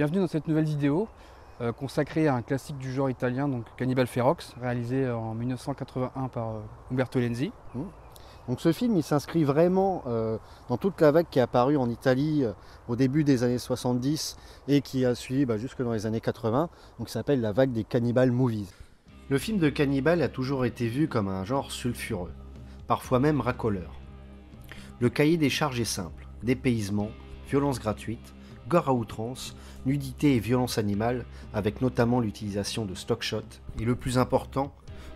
Bienvenue dans cette nouvelle vidéo consacrée à un classique du genre italien, donc Cannibal Ferox, réalisé en 1981 par Umberto Lenzi. Donc ce film il s'inscrit vraiment dans toute la vague qui est apparue en Italie au début des années 70 et qui a suivi jusque dans les années 80, donc ça s'appelle la vague des cannibal movies. Le film de cannibale a toujours été vu comme un genre sulfureux, parfois même racoleur. Le cahier des charges est simple: dépaysement, violence gratuite, gore à outrance, nudité et violence animale, avec notamment l'utilisation de stock shots, et le plus important,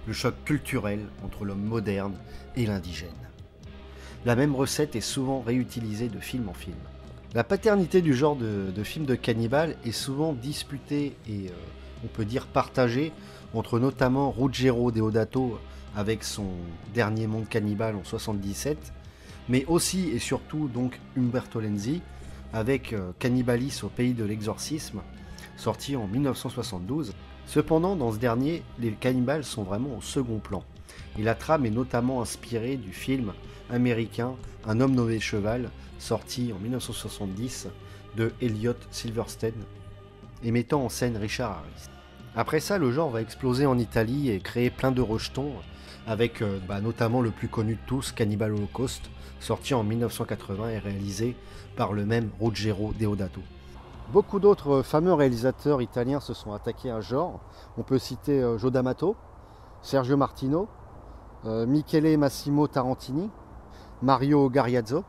le choc culturel entre l'homme moderne et l'indigène. La même recette est souvent réutilisée de film en film. La paternité du genre de film de cannibale est souvent disputée et on peut dire partagée entre notamment Ruggero Deodato avec son Dernier monde cannibale en 77, mais aussi et surtout donc Umberto Lenzi avec Cannibalis au pays de l'exorcisme, sorti en 1972. Cependant, dans ce dernier, les cannibales sont vraiment au second plan, et la trame est notamment inspirée du film américain Un homme nommé Cheval, sorti en 1970 de Elliot Silverstein, et mettant en scène Richard Harris. Après ça, le genre va exploser en Italie et créer plein de rejetons, avec notamment le plus connu de tous, Cannibal Holocaust, sorti en 1980 et réalisé par le même Ruggero Deodato. Beaucoup d'autres fameux réalisateurs italiens se sont attaqués à ce genre. On peut citer Joe D'Amato, Sergio Martino, Michele Massimo Tarantini, Mario Gariazzo.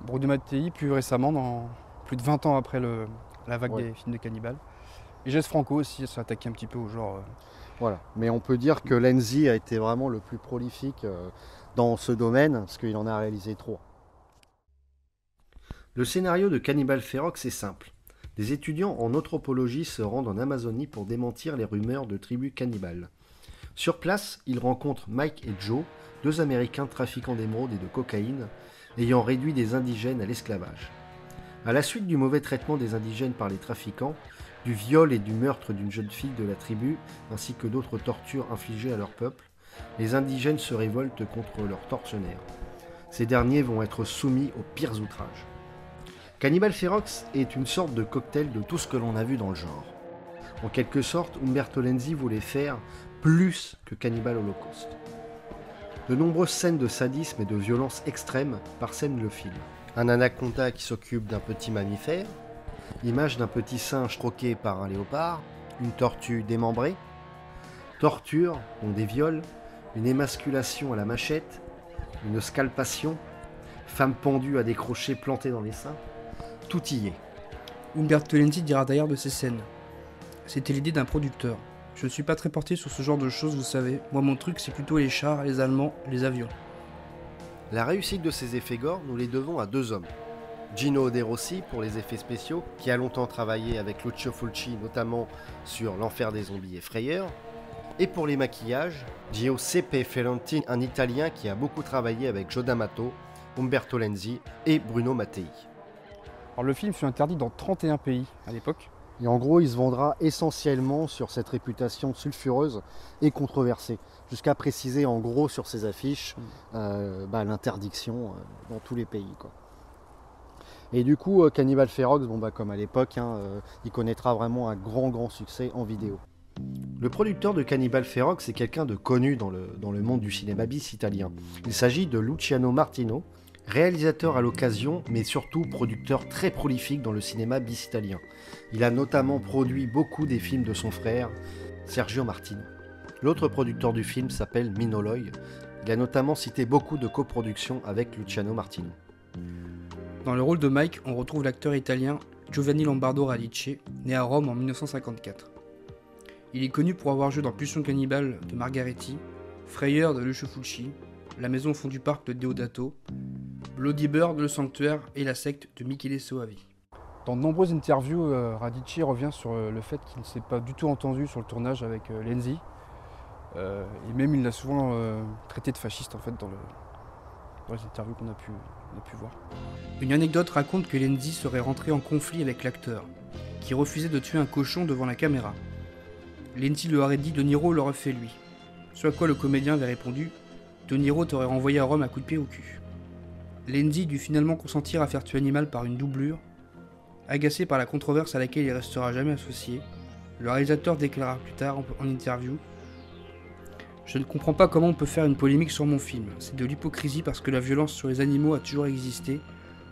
Bruno Mattei plus récemment, plus de 20 ans après la vague des films de cannibales. Et Jess Franco aussi s'est attaqué un petit peu au genre. Voilà, mais on peut dire que Lenzi a été vraiment le plus prolifique dans ce domaine, parce qu'il en a réalisé 3. Le scénario de Cannibal Ferox est simple. Des étudiants en anthropologie se rendent en Amazonie pour démentir les rumeurs de tribus cannibales. Sur place, ils rencontrent Mike et Joe, deux Américains trafiquants d'émeraudes et de cocaïne, ayant réduit des indigènes à l'esclavage. À la suite du mauvais traitement des indigènes par les trafiquants, du viol et du meurtre d'une jeune fille de la tribu, ainsi que d'autres tortures infligées à leur peuple, les indigènes se révoltent contre leurs tortionnaires. Ces derniers vont être soumis aux pires outrages. Cannibal Ferox est une sorte de cocktail de tout ce que l'on a vu dans le genre. En quelque sorte, Umberto Lenzi voulait faire plus que Cannibal Holocaust. De nombreuses scènes de sadisme et de violence extrême parsèment le film. Un anaconda qui s'occupe d'un petit mammifère, l'image d'un petit singe troqué par un léopard, une tortue démembrée, torture, donc des viols, une émasculation à la machette, une scalpation, femme pendue à des crochets plantés dans les seins, tout y est. Umberto Lenzi dira d'ailleurs de ces scènes: c'était l'idée d'un producteur. Je ne suis pas très porté sur ce genre de choses, vous savez. Moi, mon truc, c'est plutôt les chars, les Allemands, les avions. La réussite de ces effets gore, nous les devons à deux hommes. Gino De Rossi pour les effets spéciaux, qui a longtemps travaillé avec Lucio Fulci, notamment sur L'Enfer des zombies et Frayeur. Et pour les maquillages, Giuseppe Ferrantini, un Italien qui a beaucoup travaillé avec Joe D'Amato, Umberto Lenzi et Bruno Mattei. Alors, le film fut interdit dans 31 pays à l'époque. Et en gros, il se vendra essentiellement sur cette réputation sulfureuse et controversée, jusqu'à préciser en gros sur ses affiches l'interdiction dans tous les pays, quoi. Et du coup, Cannibal Ferox, comme à l'époque, il connaîtra vraiment un grand succès en vidéo. Le producteur de Cannibal Ferox est quelqu'un de connu dans le monde du cinéma bis italien. Il s'agit de Luciano Martino, réalisateur à l'occasion, mais surtout producteur très prolifique dans le cinéma bis italien. Il a notamment produit beaucoup des films de son frère, Sergio Martino. L'autre producteur du film s'appelle Mino Loy. Il a notamment cité beaucoup de coproductions avec Luciano Martino. Dans le rôle de Mike, on retrouve l'acteur italien Giovanni Lombardo Radice, né à Rome en 1954. Il est connu pour avoir joué dans Pulsion cannibale de Margaretti, Frayeur de Lucio Fulci, La maison au fond du parc de Deodato, Bloody Bird, Le Sanctuaire et La secte de Michele Soavi. Dans de nombreuses interviews, Radice revient sur le fait qu'il ne s'est pas du tout entendu sur le tournage avec Lenzi. Et même il l'a souvent traité de fasciste en fait dans les interviews qu'on a pu voir. Une anecdote raconte que Lenzi serait rentré en conflit avec l'acteur, qui refusait de tuer un cochon devant la caméra. Lenzi lui aurait dit De Niro l'aurait fait lui. Ce à quoi le comédien avait répondu: De Niro t'aurait renvoyé à Rome à coups de pied au cul. Lenzi dut finalement consentir à faire tuer l'animal par une doublure, Agacé par la controverse à laquelle il restera jamais associé, le réalisateur déclara plus tard en interview: Je ne comprends pas comment on peut faire une polémique sur mon film. C'est de l'hypocrisie parce que la violence sur les animaux a toujours existé.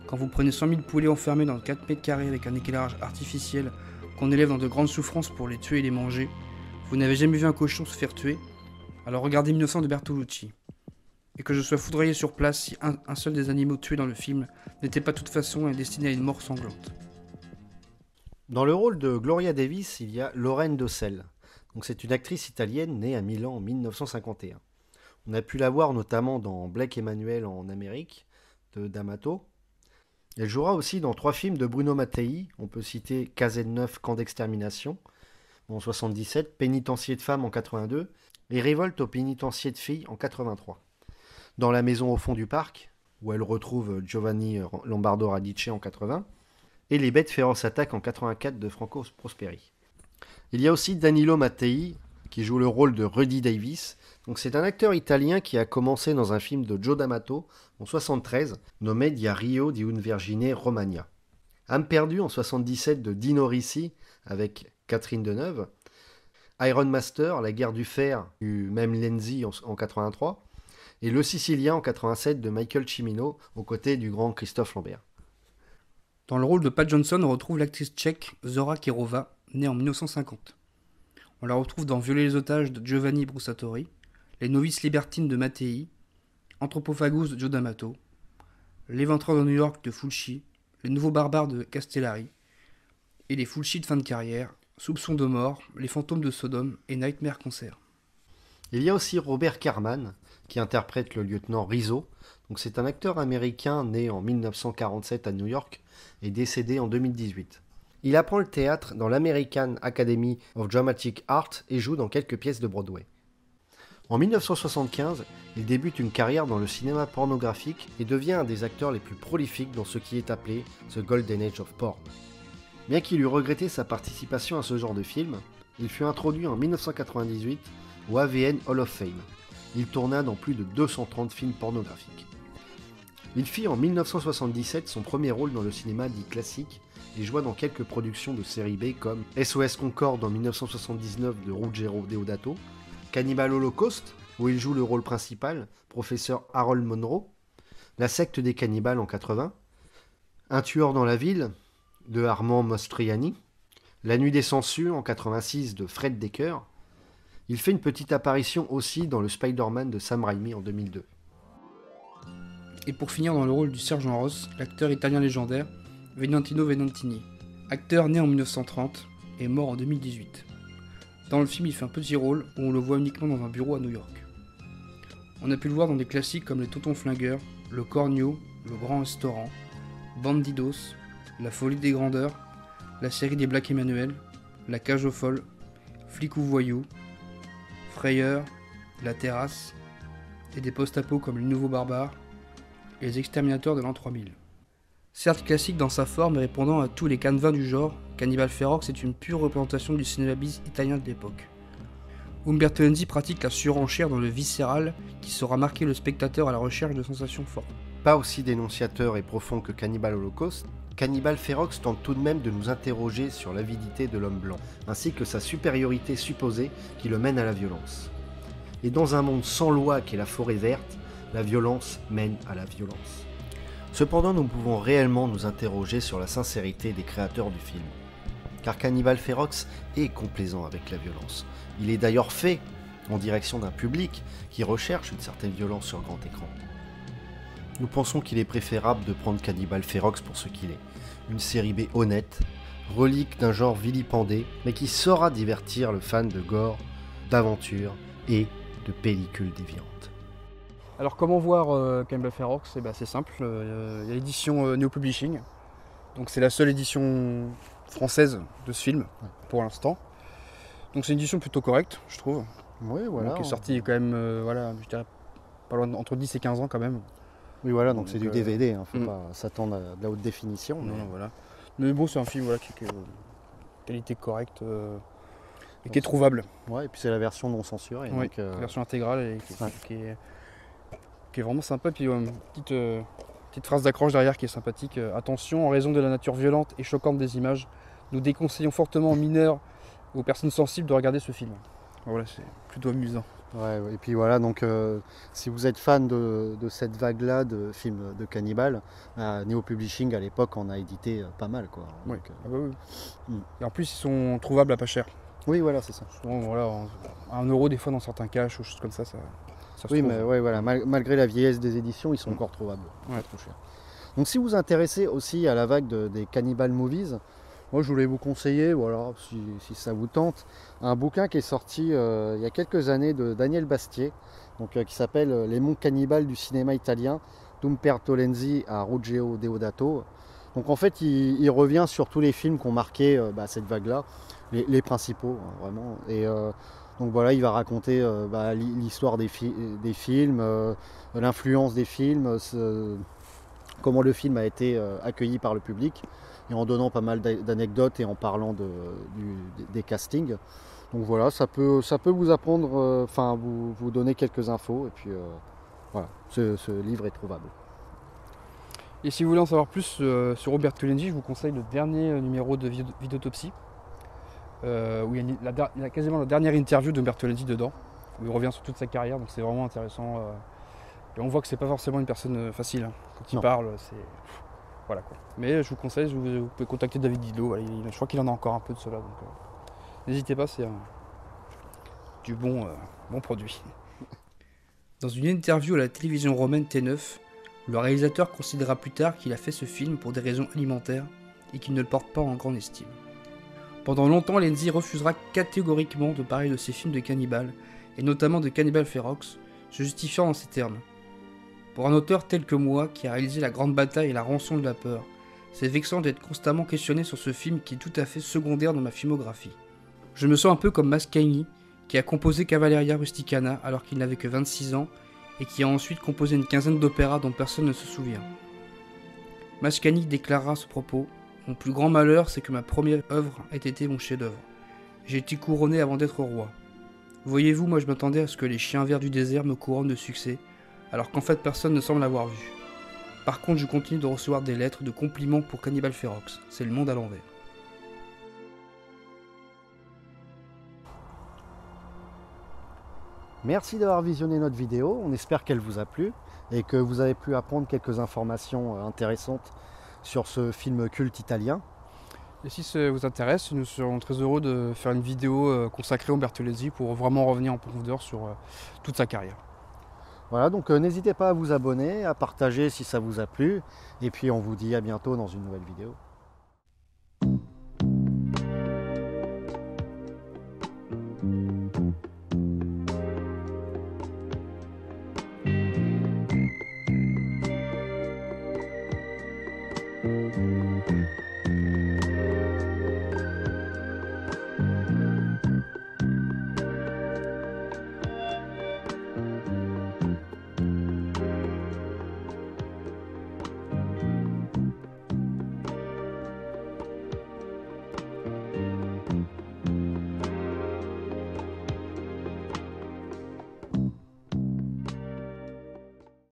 Quand vous prenez 100 000 poulets enfermés dans 4 mètres carrés avec un éclairage artificiel qu'on élève dans de grandes souffrances pour les tuer et les manger, vous n'avez jamais vu un cochon se faire tuer? Alors regardez 1900 de Bertolucci. Et que je sois foudroyé sur place si un seul des animaux tués dans le film n'était pas de toute façon destiné à une mort sanglante. Dans le rôle de Gloria Davis, il y a Lorraine Dossel. Donc c'est une actrice italienne née à Milan en 1951. On a pu la voir notamment dans Blake Emmanuel en Amérique de D'Amato. Elle jouera aussi dans 3 films de Bruno Mattei. On peut citer KZ9, Camp d'extermination en 77, Pénitencier de femmes en 82 et Révolte au pénitencier de filles en 83. Dans La maison au fond du parc, où elle retrouve Giovanni Lombardo Radice en 80, et Les bêtes féroces attaquent en 84 de Franco Prosperi. Il y a aussi Danilo Mattei, qui joue le rôle de Rudy Davis. Donc c'est un acteur italien qui a commencé dans un film de Joe D'Amato en 73, nommé Di Rio di un Vergine Romagna. Âme perdue en 77 de Dino Risi avec Catherine Deneuve. Iron Master, La guerre du fer, du même Lenzi en 83. Et Le Sicilien en 87 de Michael Cimino, aux côtés du grand Christophe Lambert. Dans le rôle de Pat Johnson, on retrouve l'actrice tchèque Zora Kirova, née en 1950. On la retrouve dans Violer les otages de Giovanni Brusatori, Les novices libertines de Mattei, Anthropophagus de Joe D'Amato, L'éventreur de New York de Fulci, Les nouveaux barbares de Castellari, et Les Fulci de fin de carrière, Soupçon de mort, Les fantômes de Sodome et Nightmare Concert. Il y a aussi Robert Kerman, qui interprète le lieutenant Rizzo. Donc c'est un acteur américain né en 1947 à New York et décédé en 2018. Il apprend le théâtre dans l'American Academy of Dramatic Art et joue dans quelques pièces de Broadway. En 1975, il débute une carrière dans le cinéma pornographique et devient un des acteurs les plus prolifiques dans ce qui est appelé The Golden Age of Porn. Bien qu'il eût regretté sa participation à ce genre de film, il fut introduit en 1998 au AVN Hall of Fame. Il tourna dans plus de 230 films pornographiques. Il fit en 1977 son premier rôle dans le cinéma dit classique et joua dans quelques productions de série B comme SOS Concorde en 1979 de Ruggero Deodato, Cannibal Holocaust, où il joue le rôle principal, professeur Harold Monroe, La secte des cannibales en 80, Un tueur dans la ville de Armand Mastroianni, La nuit des sangsues en 86 de Fred Decker. Il fait une petite apparition aussi dans le Spider-Man de Sam Raimi en 2002. Et pour finir dans le rôle du sergent Ross, l'acteur italien légendaire Venantino Venantini, acteur né en 1930 et mort en 2018. Dans le film, il fait un petit rôle où on le voit uniquement dans un bureau à New York. On a pu le voir dans des classiques comme Les Tontons Flingueurs, Le Cornio, Le Grand Restaurant, Bandidos, La Folie des Grandeurs, la série des Black Emmanuel, La Cage aux Folles, Flic ou Voyou, Frayeur, La Terrasse, et des post-apos comme Les Nouveaux Barbares et Les Exterminateurs de l'an 3000. Certes classique dans sa forme et répondant à tous les canevas du genre, Cannibal Ferox est une pure représentation du cinéma bis italien de l'époque. Umberto Lenzi pratique la surenchère dans le viscéral qui saura marquer le spectateur à la recherche de sensations fortes. Pas aussi dénonciateur et profond que Cannibal Holocaust, Cannibal Ferox tente tout de même de nous interroger sur l'avidité de l'homme blanc, ainsi que sa supériorité supposée qui le mène à la violence. Et dans un monde sans loi qu'est la forêt verte, la violence mène à la violence. Cependant, nous pouvons réellement nous interroger sur la sincérité des créateurs du film. Car Cannibal Ferox est complaisant avec la violence. Il est d'ailleurs fait en direction d'un public qui recherche une certaine violence sur grand écran. Nous pensons qu'il est préférable de prendre Cannibal Ferox pour ce qu'il est. Une série B honnête, relique d'un genre vilipendé, mais qui saura divertir le fan de gore, d'aventure et de pellicules déviantes. Alors comment voir Cannibal Ferox? C'est simple, il y a l'édition Neo Publishing, donc c'est la seule édition française de ce film pour l'instant. Donc c'est une édition plutôt correcte, je trouve. Oui, voilà. Donc, qui est sortie quand même, je dirais pas loin entre 10 et 15 ans quand même. Oui, voilà, donc c'est du DVD, faut pas s'attendre à de la haute définition. Non, voilà. Mais bon, c'est un film qui est qualité correcte et qui est trouvable. Ouais, et puis c'est la version non censurée. Oui, donc, version intégrale et qui est vraiment sympa. Puis petite Petite phrase d'accroche derrière qui est sympathique. Attention, en raison de la nature violente et choquante des images, nous déconseillons fortement aux mineurs ou aux personnes sensibles de regarder ce film. Voilà, c'est plutôt amusant. Ouais, ouais. Et puis voilà, donc si vous êtes fan de cette vague-là de films de cannibales, Neo Publishing à l'époque en a édité pas mal, quoi. Oui. Donc, Ah bah oui. Mm. Et en plus, ils sont trouvables à pas cher. oui, voilà, c'est ça. Souvent, voilà, à 1 € des fois dans certains caches ou choses comme ça se Oui, trouve. mais ouais, voilà, malgré la vieillesse des éditions, ils sont encore trouvables, Ouais. pas trop chers. Donc si vous vous intéressez aussi à la vague des Cannibal Movies, moi je voulais vous conseiller, voilà, si ça vous tente, un bouquin qui est sorti il y a quelques années de Daniel Bastier, donc, qui s'appelle Les mondes cannibales du cinéma italien, d'Umberto Lenzi à Ruggero Deodato. Donc en fait il revient sur tous les films qui ont marqué cette vague-là, les principaux, hein, vraiment. Et donc voilà, il va raconter l'histoire des films, l'influence des films, comment le film a été accueilli par le public, et en donnant pas mal d'anecdotes et en parlant des castings. Donc voilà, ça peut vous apprendre, vous donner quelques infos, et puis voilà, ce livre est trouvable. Et si vous voulez en savoir plus sur Roberto Lenzi, je vous conseille le dernier numéro de Vidéotopsie, où il y a quasiment la dernière interview de Roberto Lenzi dedans, où il revient sur toute sa carrière, donc c'est vraiment intéressant. Et on voit que c'est pas forcément une personne facile, hein. Quand il parle, c'est... Voilà quoi. Mais je vous conseille, vous pouvez contacter David Didot, voilà, je crois qu'il en a encore un peu de cela, donc n'hésitez pas, c'est du bon produit. Dans une interview à la télévision romaine T9, le réalisateur considéra plus tard qu'il a fait ce film pour des raisons alimentaires et qu'il ne le porte pas en grande estime. Pendant longtemps, Lenzi refusera catégoriquement de parler de ses films de cannibales, et notamment de Cannibal Ferox, se justifiant dans ces termes. Pour un auteur tel que moi, qui a réalisé La Grande Bataille et La Rançon de la Peur, c'est vexant d'être constamment questionné sur ce film qui est tout à fait secondaire dans ma filmographie. Je me sens un peu comme Mascagni, qui a composé Cavalleria Rusticana alors qu'il n'avait que 26 ans, et qui a ensuite composé une quinzaine d'opéras dont personne ne se souvient. Mascagni déclarera à ce propos « Mon plus grand malheur, c'est que ma première œuvre ait été mon chef-d'œuvre. J'ai été couronné avant d'être roi. Voyez-vous, moi je m'attendais à ce que les chiens verts du désert me couronnent de succès, alors qu'en fait personne ne semble l'avoir vu. Par contre, je continue de recevoir des lettres de compliments pour Cannibal Ferox. C'est le monde à l'envers. » Merci d'avoir visionné notre vidéo, on espère qu'elle vous a plu et que vous avez pu apprendre quelques informations intéressantes sur ce film culte italien. Et si ça vous intéresse, nous serons très heureux de faire une vidéo consacrée à Umberto Lenzi pour vraiment revenir en profondeur sur toute sa carrière. Voilà, donc n'hésitez pas à vous abonner, à partager si ça vous a plu, et puis on vous dit à bientôt dans une nouvelle vidéo.